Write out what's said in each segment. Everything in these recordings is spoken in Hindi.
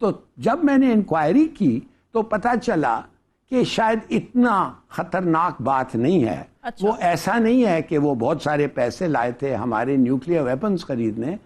तो जब मैंने इंक्वायरी की तो पता चला कि शायद इतना खतरनाक बात नहीं है। अच्छा। वो ऐसा नहीं है कि वो बहुत सारे पैसे लाए थे हमारे न्यूक्लियर वेपन्स खरीदने।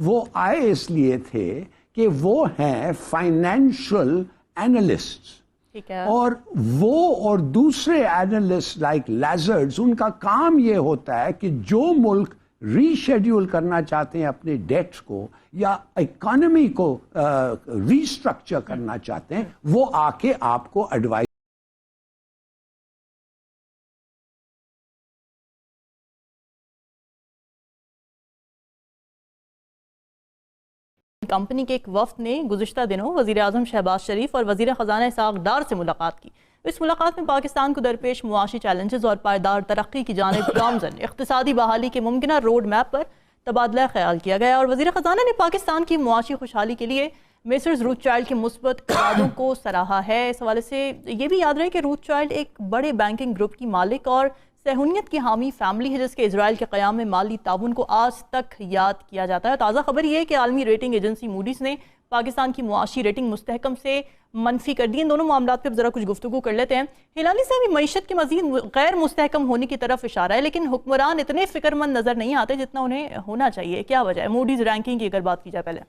वो आए इसलिए थे कि वो हैं फाइनेंशियल एनालिस्ट्स, ठीक है। और वो और दूसरे एनालिस्ट लाइक लैजर्ड्स, उनका काम ये होता है कि जो मुल्क रीशेड्यूल करना चाहते हैं अपने डेट्स को या इकोनॉमी को रीस्ट्रक्चर करना चाहते हैं, वो आके आपको एडवाइस। कंपनी के एक वफ्द ने गुज़िश्ता दिनों वज़ीर आज़म शहबाज शरीफ और वज़ीर ख़ज़ाना इसहाक़ डार से मुलाकात की। इस मुलाकात में पाकिस्तान को दरपेश मुआशी चैलेंजेस और पायदार तरक्की की जानिब गामज़न इक़्तिसादी बहाली के मुमकिना रोड मैप पर तबादला ख्याल किया गया। और वज़ीर ख़ज़ाना ने पाकिस्तान की मुआशी खुशहाली के लिए मेसर्स रूथचाइल्ड के मुस्बत इरादों को सराहा है। इस हवाले से ये भी याद रहे कि रूथचाइल्ड एक बड़े बैंकिंग ग्रुप की मालिक और सहूनियत की हामी फैमिली है, जिसके इजराइल के क़याम में माली ताउन को आज तक याद किया जाता है। ताज़ा खबर यह है कि आलमी रेटिंग एजेंसी मूडीज़ ने पाकिस्तान की मुआशी रेटिंग मुस्तहकम से मनफी कर दी। इन दोनों मामलात पर ज़रा कुछ गुफ्तगू कर लेते हैं। हिलाली साहब, मईशत के मजीद गैर मुस्तहकम होने की तरफ इशारा है, लेकिन हुक्मरान इतने फिक्रमंद नज़र नहीं आते जितना उन्हें होना चाहिए। क्या वजह है? मूडीज़ रैंकिंग की अगर बात की जाए पहले।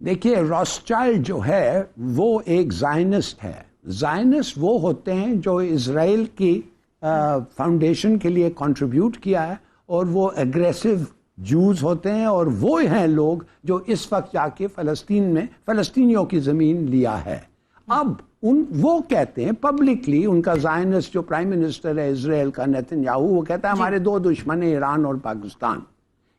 देखिए, रॉथस्चाइल्ड जो है वो एक ज़ायनिस्ट है। ज़ायनिस्ट वो होते हैं जो इज़राइल की फाउंडेशन के लिए कंट्रीब्यूट किया है, और वो एग्रेसिव जूस होते हैं, और वो हैं लोग जो इस वक्त जाके फ़लस्तीन में फ़लस्तीनियों की ज़मीन लिया है। अब वो कहते हैं पब्लिकली, उनका ज़ायनिस्ट जो प्राइम मिनिस्टर है इज़राइल का नेतन्याहू, वो कहता है हमारे दो दुश्मन हैं, ईरान और पाकिस्तान।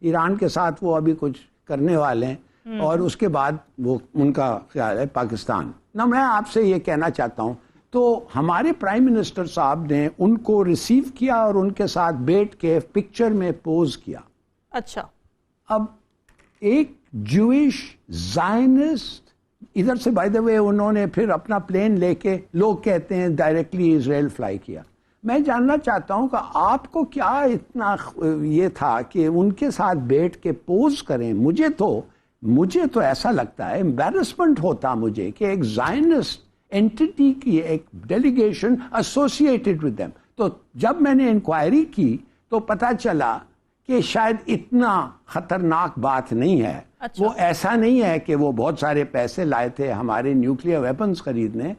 ईरान के साथ वो अभी कुछ करने वाले हैं, और उसके बाद वो उनका ख्याल है पाकिस्तान ना। मैं आपसे ये कहना चाहता हूँ, तो हमारे प्राइम मिनिस्टर साहब ने उनको रिसीव किया और उनके साथ बैठ के पिक्चर में पोज किया। अच्छा। अब एक जूइश ज़ायनिस्ट इधर से, बाय द वे, उन्होंने फिर अपना प्लेन लेके, लोग कहते हैं डायरेक्टली इजराइल फ्लाई किया। मैं जानना चाहता हूं कि आपको क्या इतना ये था कि उनके साथ बैठ के पोज करें। मुझे तो ऐसा लगता है, एम्बैरसमेंट होता मुझे कि एक ज़ायनिस्ट एंटिटी की एक डेलीगेशन एसोसिएटेड विद देम। तो जब मैंने इंक्वायरी की तो पता चला कि शायद इतना खतरनाक बात नहीं है। अच्छा। वो ऐसा नहीं है कि वो बहुत सारे पैसे लाए थे हमारे न्यूक्लियर वेपन्स खरीदने।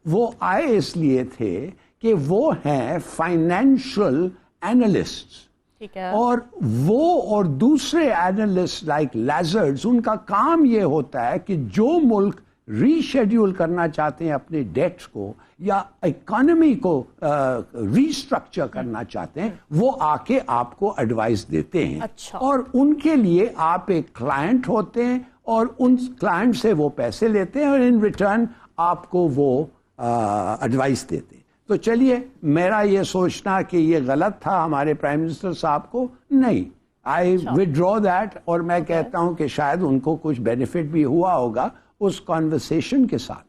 वो आए इसलिए थे कि वो हैं फाइनेंशियल एनालिस्ट्स, ठीक है। और वो और दूसरे एनालिस्ट लाइक लैजर्ड्स, उनका काम ये होता है कि जो मुल्क रीशेड्यूल करना चाहते हैं अपने डेट्स को या इकोनॉमी को रीस्ट्रक्चर करना चाहते हैं, वो आके आपको एडवाइस देते हैं। अच्छा। और उनके लिए आप एक क्लाइंट होते हैं, और उन क्लाइंट से वो पैसे लेते हैं, और इन रिटर्न आपको वो एडवाइस देते हैं। तो चलिए, मेरा ये सोचना कि ये गलत था हमारे प्राइम मिनिस्टर साहब को, नहीं, आई विड्रॉ दैट। और मैं कहता हूं कि शायद उनको कुछ बेनिफिट भी हुआ होगा उस कॉन्वर्सेशन के साथ,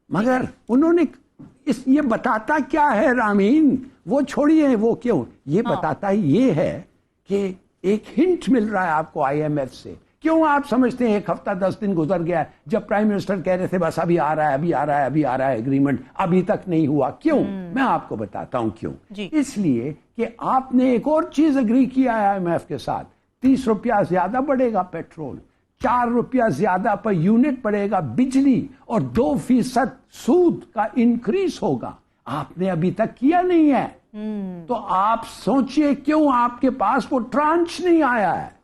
मगर उन्होंने ये बताता क्या है रामीन, वो छोड़िए वो क्यों, ये बताता ये है कि एक हिंट मिल रहा है आपको IMF से। क्यों आप समझते हैं 1 हफ्ता 10 दिन गुजर गया जब प्राइम मिनिस्टर कह रहे थे बस अभी आ रहा है, अभी आ रहा है, अभी आ रहा है एग्रीमेंट, अभी तक नहीं हुआ। क्यों? मैं आपको बताता हूं क्यों। इसलिए कि आपने एक और चीज एग्री किया है IMF के साथ, 30 रुपया ज्यादा बढ़ेगा पेट्रोल, 4 रुपया ज्यादा पर यूनिट बढ़ेगा बिजली, और 2% सूद का इंक्रीज होगा। आपने अभी तक किया नहीं है। तो आप सोचिए क्यों आपके पास वो ट्रांच नहीं आया है।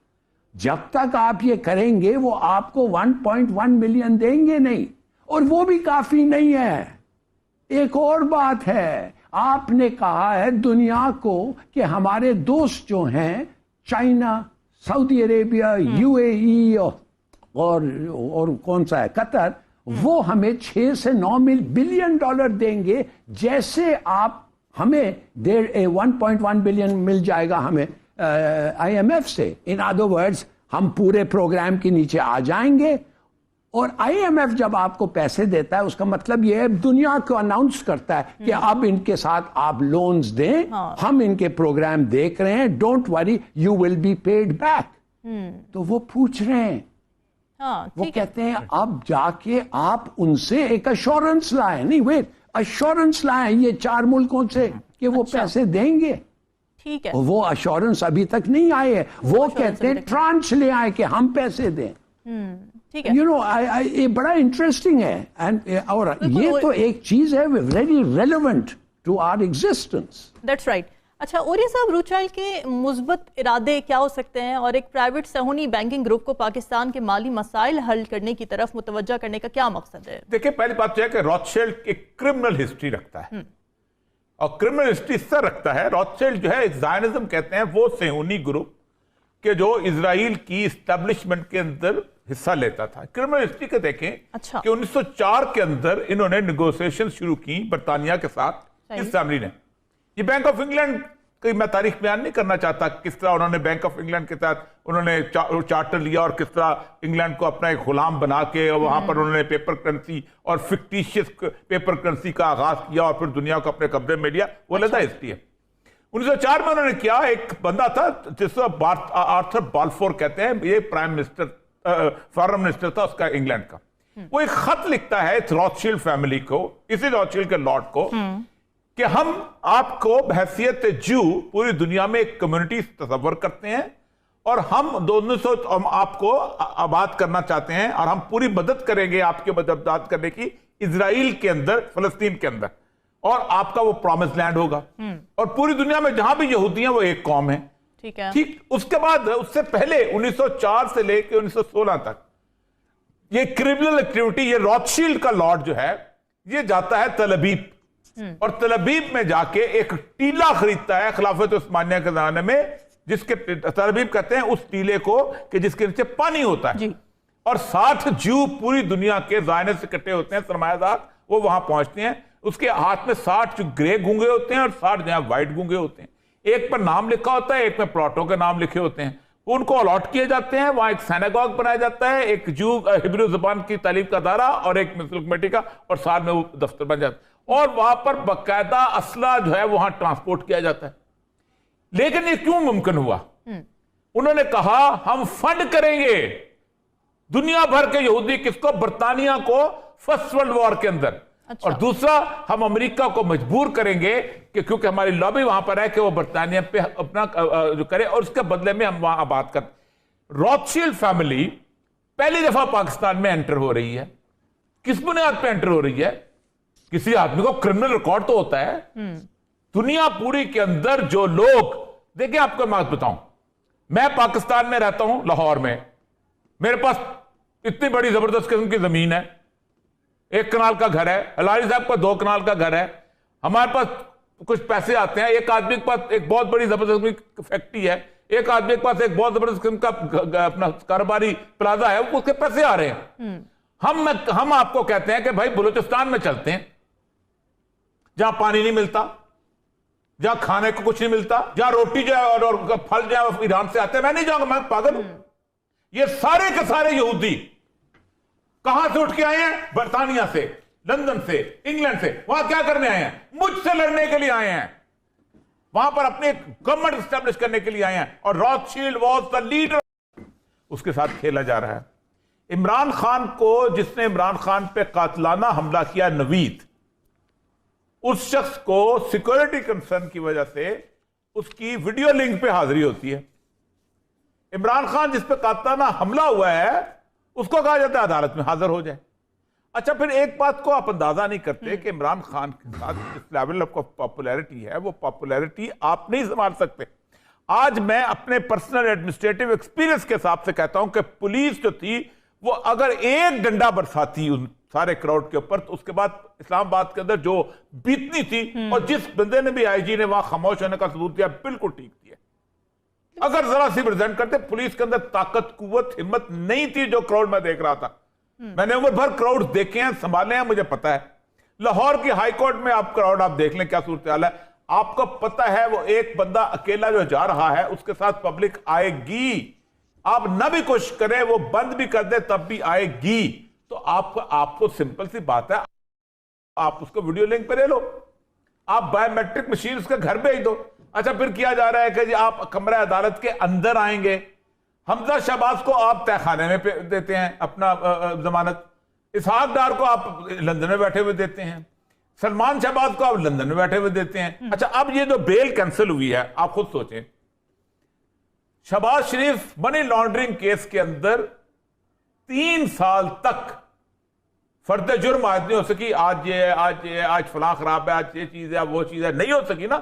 जब तक आप ये करेंगे वो आपको 1.1 मिलियन देंगे नहीं, और वो भी काफी नहीं है। एक और बात है, आपने कहा है दुनिया को कि हमारे दोस्त जो हैं चाइना, सऊदी अरेबिया, UAE और कौन सा है, कतर, वो हमें 6 से 9 बिलियन डॉलर देंगे। जैसे आप हमें 1.1 बिलियन मिल जाएगा हमें IMF से। इन अदर वर्ड्स, हम पूरे प्रोग्राम के नीचे आ जाएंगे, और IMF जब आपको पैसे देता है उसका मतलब यह है दुनिया को अनाउंस करता है कि अब इनके साथ आप लोन्स दें, हम इनके प्रोग्राम देख रहे हैं, don't worry, you will be paid back. तो वो पूछ रहे हैं हाँ, वो ठीक है। कहते हैं अब जाके आप उनसे एक अश्योरेंस लाए, नहीं वेट, अश्योरेंस लाए ये 4 मुल्कों से कि वो अच्छा। पैसे देंगे। ठीक है। और वो अश्योरेंस अभी तक नहीं आए है। वो assurance कहते हैं अभी तक ट्रांच ले आए कि हम पैसे दें। ठीक है। यू नो ये बड़ा इंटरेस्टिंग है। एंड और ये और- तो एक चीज है very relevant to our existence. That's right. अच्छा, ओरिया साहब, रूथशाइल्ड के मुस्बत इरादे क्या हो सकते हैं और एक प्राइवेट सहूनी बैंकिंग ग्रुप को पाकिस्तान के माली मसाइल हल करने की तरफ मुतवज्जा करने का क्या मकसद है? देखिए, पहली बात यह है कि रॉथशिल्ड एक क्रिमिनल हिस्ट्री रखता है, और क्रिमिनल हिस्ट्री इससे रखता है, रॉथशिल्ड जो है ज़ायनिज़्म कहते हैं, वो सहूनी ग्रुप के जो इजराइल की इस्टेब्लिशमेंट के अंदर हिस्सा लेता था। क्रिमिनल हिस्ट्री के देखें अच्छा। कि 1904 के अंदर इन्होंने निगोशिएशन शुरू की बरतानिया के साथ, सही। इस फैमिली ने। ये बैंक ऑफ इंग्लैंड की मैं तारीख बयान नहीं करना चाहता किस तरह उन्होंने बैंक ऑफ इंग्लैंड के तहत उन्होंने चार्टर लिया और किस तरह इंग्लैंड को अपना एक गुलाम बना के और वहां पर उन्होंने पेपर करेंसी और फिक्टिशियस पेपर करेंसी का आगाज किया और फिर दुनिया को अपने कब्जे में लिया। वो अलग हिस्ट्री है। 1904 में उन्होंने किया, एक बंदा था जिसको आर्थर बाल्फोर कहते हैं, ये प्राइम मिनिस्टर फॉरेन मिनिस्टर था उसका इंग्लैंड का। वो एक खत लिखता है रॉथशिल्ड फैमिली को, इसी रॉथशिल्ड के लॉर्ड को, कि हम आपको बहैसियत जू पूरी दुनिया में एक कम्युनिटी तस्वर करते हैं और हम दोनों से हम आपको आबाद करना चाहते हैं और हम पूरी मदद करेंगे आपके मदद करने की इजराइल के अंदर, फलस्तीन के अंदर, और आपका वो प्रॉमिस लैंड होगा और पूरी दुनिया में जहां भी यहूदी हैं वो एक कौम है। ठीक है। ठीक, उसके बाद उससे पहले 1904 से लेकर 1916 तक ये क्रिमिनल एक्टिविटी, ये रॉथशिल्ड का लॉर्ड जो है ये जाता है तल अबीब और तल अबीब में जाके एक टीला खरीदता है खिलाफत उस्मानिया के जमाने में, जिसके तल अबीब कहते हैं उस टीले को कि जिसके नीचे पानी होता है जी। और 60 जू पूरी दुनिया के ज़ायनिस्ट से इकट्ठे होते हैं, सरमायादार, वो वहां पहुंचते हैं। उसके हाथ में 60 जो ग्रे गूंगे होते हैं और 60 जो व्हाइट गूंगे होते हैं। एक पर नाम लिखा होता है, एक में प्लॉटों के नाम लिखे होते हैं। उनको अलॉट किए जाते हैं, वहां एक सिनेगॉग बनाया जाता है, एक जू हिब्रू जुबान की तालीम का दायरा और एक मुस्लिम कमेटी का, और साथ में वो दफ्तर बन जाता है और वहां पर बाकायदा असला जो है वहां ट्रांसपोर्ट किया जाता है। लेकिन ये क्यों मुमकिन हुआ? उन्होंने कहा हम फंड करेंगे दुनिया भर के यहूदी, किसको? बरतानिया को फर्स्ट वर्ल्ड वॉर के अंदर। अच्छा। और दूसरा, हम अमेरिका को मजबूर करेंगे कि क्योंकि हमारी लॉबी वहां पर है कि वो बरतानिया पे अपना जो करे और उसके बदले में हम वहां आबाद कर। रॉथशिल्ड फैमिली पहली दफा पाकिस्तान में एंटर हो रही है। किस बुनियाद पे एंटर हो रही है? किसी आदमी को क्रिमिनल रिकॉर्ड तो होता है। दुनिया पूरी के अंदर जो लोग, देखिए आपको मैं बताऊं, मैं पाकिस्तान में रहता हूं, लाहौर में, मेरे पास इतनी बड़ी जबरदस्त किस्म की जमीन है, 1 कनाल का घर है, हलारी साहब का 2 कनाल का घर है, हमारे पास कुछ पैसे आते हैं, एक आदमी के पास एक बहुत बड़ी जबरदस्त फैक्ट्री है, एक आदमी के पास एक बहुत जबरदस्त किस्म का अपना कारोबारी प्लाजा है, उसके पैसे आ रहे हैं। हम आपको कहते हैं कि भाई बलूचिस्तान में चलते हैं, जहां पानी नहीं मिलता, जहां खाने को कुछ नहीं मिलता, जहां रोटी जो है और फल जो है ईरान से आते हैं। मैं नहीं जाऊंगा, मैं पागल हूं। ये सारे के सारे यहूदी कहां से उठ के आए हैं? बरतानिया से, लंदन से, इंग्लैंड से। वहां क्या करने आए हैं? मुझसे लड़ने के लिए आए हैं, वहां पर अपने गवर्नमेंट स्टैब्लिश करने के लिए आए हैं। और रॉथशिल्ड वाज द लीडर, उसके साथ खेला जा रहा है। इमरान खान को, जिसने इमरान खान पे कातलाना हमला किया, नवीद, उस शख्स को सिक्योरिटी कंसर्न की वजह से उसकी वीडियो लिंक पे हाजिरी होती है। इमरान खान जिस पे कातलाना हमला हुआ है उसको कहा जाता है अदालत में हाजिर हो जाए। अच्छा, फिर एक बात को आप अंदाजा नहीं करते कि इमरान खान के साथ जिस लेवल ऑफ पॉपुलैरिटी है, वो पॉपुलैरिटी आप नहीं संभाल सकते। आज मैं अपने पर्सनल एडमिनिस्ट्रेटिव एक्सपीरियंस के हिसाब से कहता हूं कि पुलिस जो थी वो अगर एक डंडा बरसाती उन सारे क्राउड के ऊपर, तो उसके बाद इस्लामाबाद के अंदर जो बीतनी थी, और जिस बंदे ने भी आईजी ने वहां खामोश होने का सबूत दिया, बिल्कुल ठीक थी। अगर जरा सी प्रेजेंट करते, पुलिस के अंदर ताकत, कुव्वत, हिम्मत नहीं थी जो क्राउड में देख रहा था। मैंने उम्र भर क्राउड देखे हैं, संभाले हैं, मुझे पता है। लाहौर की हाई कोर्ट में आप क्राउड आप देख लें क्या सूरत हाल है। आपको पता है वो एक बंदा अकेला जो जा रहा है उसके साथ पब्लिक आएगी, आप न भी कोशिश करें, वो बंद भी कर दे तब भी आएगी। तो आपको सिंपल सी बात है, आप उसको वीडियो लिंक पे ले लो, आप बायोमेट्रिक मशीन उसके घर भेज दो। अच्छा, फिर किया जा रहा है कि जी आप कमरा अदालत के अंदर आएंगे, हमजा शहबाज को आप तहखाने में देते हैं अपना जमानत, इसहाक डार को आप लंदन में बैठे हुए देते हैं, सलमान शहबाज को आप लंदन में बैठे हुए देते हैं। अच्छा, अब ये जो बेल कैंसिल हुई है, आप खुद सोचें, शहबाज शरीफ मनी लॉन्ड्रिंग केस के अंदर 3 साल तक फर्द जुर्म आज नहीं हो सकी। आज फलां खराब है, आज ये चीज है, वो चीज है, नहीं हो सकी ना।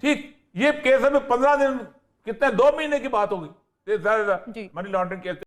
ठीक, ये केस अभी 15 दिन, कितने 2 महीने की बात होगी मनी लॉन्ड्रिंग केस।